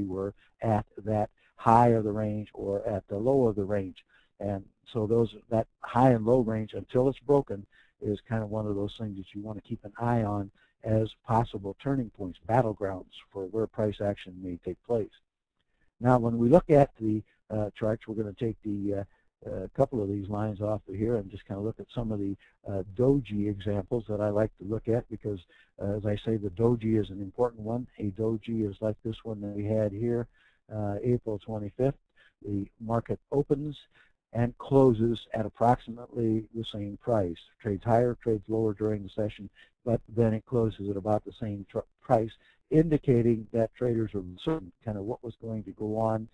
were at that high of the range or at the low of the range. And so that high and low range, until it's broken, is kind of one of those things that you want to keep an eye on as possible turning points, battlegrounds for where price action may take place. Now, when we look at the charts, we're going to take the couple of these lines off of here and just kind of look at some of the doji examples that I like to look at, because as I say, the doji is an important one. A doji is like this one that we had here, April 25th. The market opens and closes at approximately the same price. Trades higher, trades lower during the session, but then it closes at about the same price, indicating that traders are certain kind of what was going to go on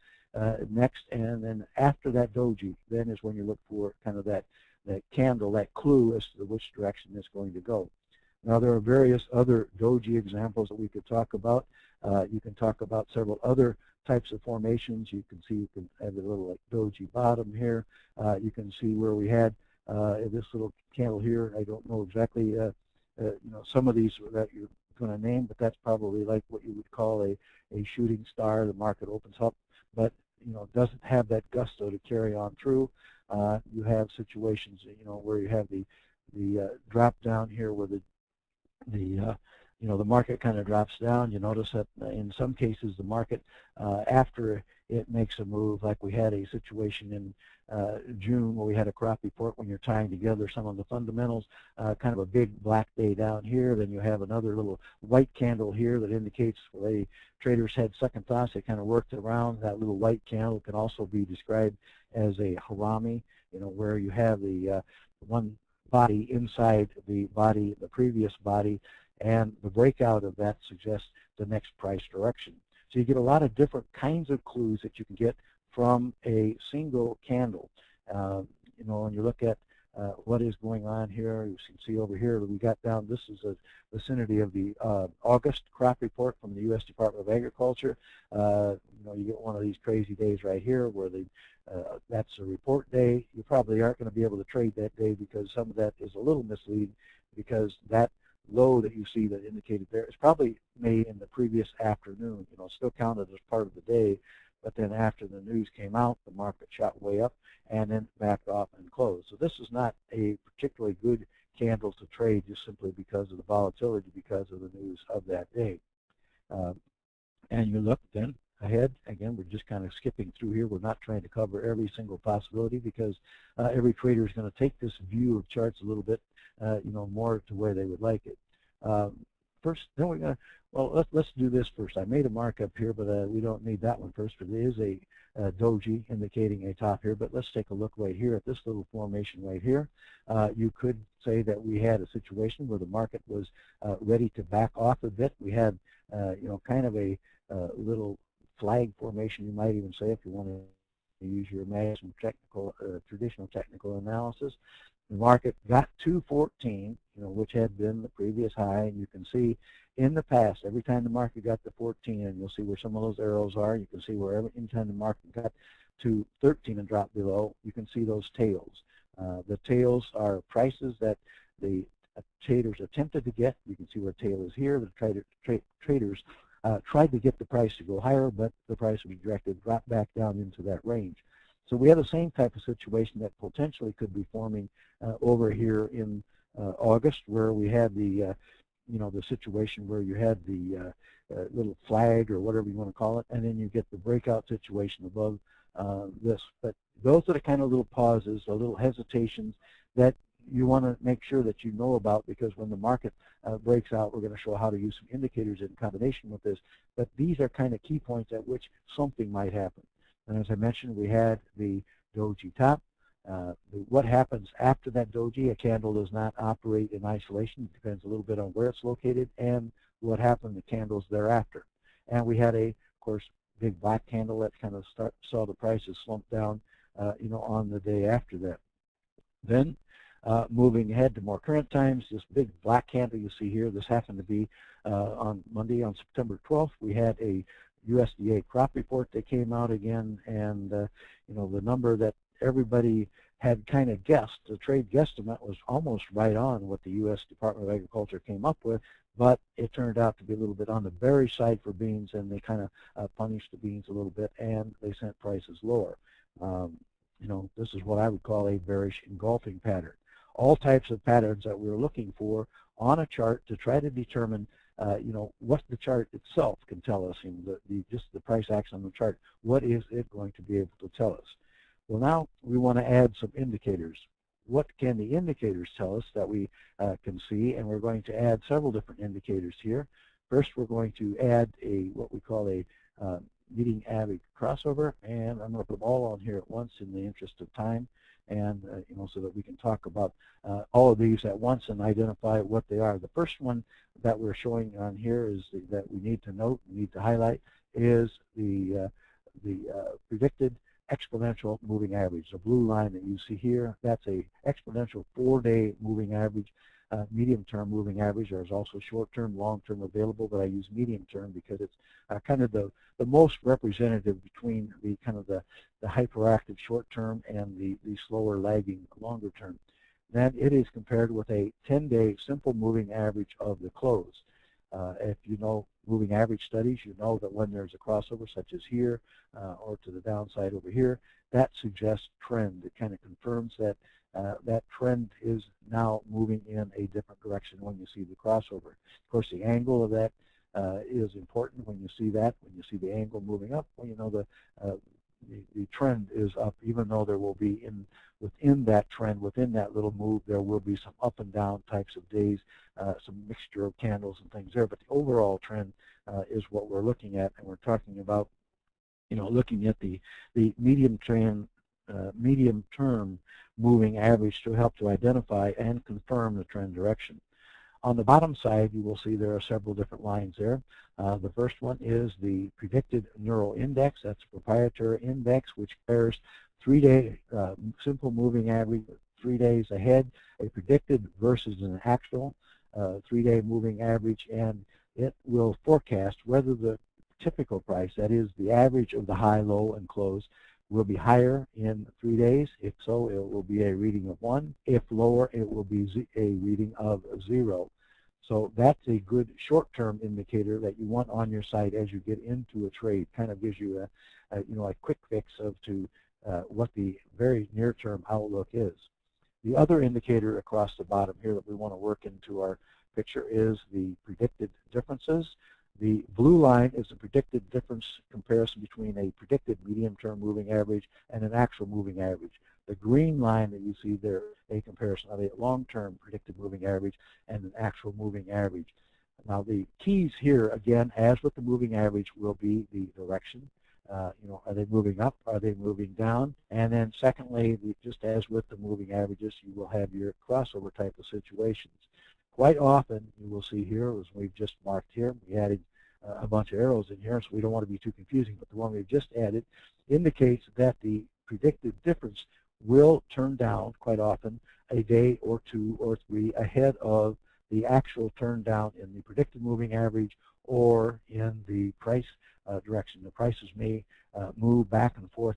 next. And then after that doji, then is when you look for kind of that candle, that clue as to which direction it's going to go. Now, there are various other doji examples that we could talk about. You can talk about several other types of formations. You can see, you can have a little like doji bottom here. You can see where we had this little candle here. I don't know exactly, you know, some of these that you're going to name, but that's probably like what you would call a shooting star. The market opens up, but you know, doesn't have that gusto to carry on through. You have situations, you know, where you have the drop down here, where you know, the market kind of drops down. You notice that in some cases the market, after it makes a move, like we had a situation in June where we had a crop report, when you're tying together some of the fundamentals, kind of a big black day down here. Then you have another little white candle here that indicates the traders had second thoughts. They kind of worked around. That little white candle can also be described as a harami, you know, where you have the one body inside the body, the previous body, and the breakout of that suggests the next price direction. So you get a lot of different kinds of clues that you can get from a single candle. You know, when you look at what is going on here, you can see over here that we got down, this is a vicinity of the August crop report from the U.S. Department of Agriculture. You know, you get one of these crazy days right here where that's a report day. You probably aren't going to be able to trade that day, because some of that is a little misleading, because that low that you see that indicated there is probably made in the previous afternoon. You know, still counted as part of the day, but then after the news came out, the market shot way up and then backed off and closed. So this is not a particularly good candle to trade, just simply because of the volatility, because of the news of that day. And you look then ahead. Again, we're just kind of skipping through here. We're not trying to cover every single possibility, because every trader is going to take this view of charts a little bit, you know, more to where they would like it. First, then we're going to, well, let's do this first. I made a markup here, but we don't need that one first, but there is a doji indicating a top here. But let's take a look right here at this little formation right here. You could say that we had a situation where the market was ready to back off a bit. We had, you know, kind of a little flag formation, you might even say, if you want to use your maximum technical, traditional technical analysis. The market got to 14, you know, which had been the previous high, and you can see in the past, every time the market got to 14, and you'll see where some of those arrows are, you can see where every time the market got to 13 and dropped below, you can see those tails. The tails are prices that the traders attempted to get. You can see where tail is here. The traders tried to get the price to go higher, but the price was directed, dropped back down into that range. So we have the same type of situation that potentially could be forming over here in August, where we had the, you know, the situation where you had the little flag or whatever you want to call it, and then you get the breakout situation above this. But those are the kind of little pauses or little hesitations that you want to make sure that you know about, because when the market breaks out, we're going to show how to use some indicators in combination with this. But these are kind of key points at which something might happen. And as I mentioned, we had the doji top. What happens after that doji? A candle does not operate in isolation. It depends a little bit on where it's located and what happened the candles thereafter. And we had a, of course, big black candle that kind of saw the prices slump down, you know, on the day after that. Then moving ahead to more current times, this big black candle you see here, this happened to be on Monday, on September 12th. We had a USDA crop report that came out again, and you know, the number that everybody had kind of guessed, the trade guesstimate was almost right on what the U.S. Department of Agriculture came up with, but it turned out to be a little bit on the bearish side for beans, and they kind of punished the beans a little bit, and they sent prices lower. This is what I would call a bearish engulfing pattern. All types of patterns that we're looking for on a chart to try to determine, what the chart itself can tell us, just the price action on the chart. What is it going to be able to tell us? Well, now we want to add some indicators. What can the indicators tell us that we can see? And we're going to add several different indicators here. First, we're going to add what we call a median average crossover, and I'm going to put them all on here at once in the interest of time, and so that we can talk about all of these at once and identify what they are. The first one that we're showing on here is that we need to note, we need to highlight, is the predicted exponential moving average. The blue line that you see here, that's a exponential 4-day moving average, medium-term moving average. There's also short-term, long-term available, but I use medium-term because it's kind of the most representative between the kind of the hyperactive short-term and the slower lagging longer-term. Then it is compared with a 10-day simple moving average of the close. If you know moving average studies, you know that when there's a crossover such as here or to the downside over here, that suggests trend. It kind of confirms that that trend is now moving in a different direction when you see the crossover. Of course, the angle of that is important when you see that. When you see the angle moving up, well, you know the trend is up, even though there will be within that trend, within that little move, there will be some up and down types of days, some mixture of candles and things there. But the overall trend is what we're looking at, and we're talking about, looking at the medium-term moving average to help to identify and confirm the trend direction. On the bottom side, you will see there are several different lines there. The first one is the predicted neural index. That's a proprietary index which compares 3-day simple moving average 3 days ahead, a predicted versus an actual 3-day moving average, and it will forecast whether the typical price, that is the average of the high, low, and close, will be higher in 3 days. If so, it will be a reading of 1. If lower, it will be a reading of 0. So that's a good short-term indicator that you want on your site as you get into a trade. Kind of gives you a quick fix to what the very near-term outlook is. The other indicator across the bottom here that we want to work into our picture is the predicted differences. The blue line is the predicted difference comparison between a predicted medium-term moving average and an actual moving average. The green line that you see there, a comparison of a long-term predicted moving average and an actual moving average. Now the keys here, again, as with the moving average, will be the direction. Are they moving up? Are they moving down? And then secondly, just as with the moving averages, you will have your crossover type of situations. Quite often, you will see here, as we've just marked here, we added a bunch of arrows in here, so we don't want to be too confusing, but the one we've just added indicates that the predicted difference will turn down quite often a day or 2 or 3 ahead of the actual turn down in the predicted moving average or in the price direction. The prices may move back and forth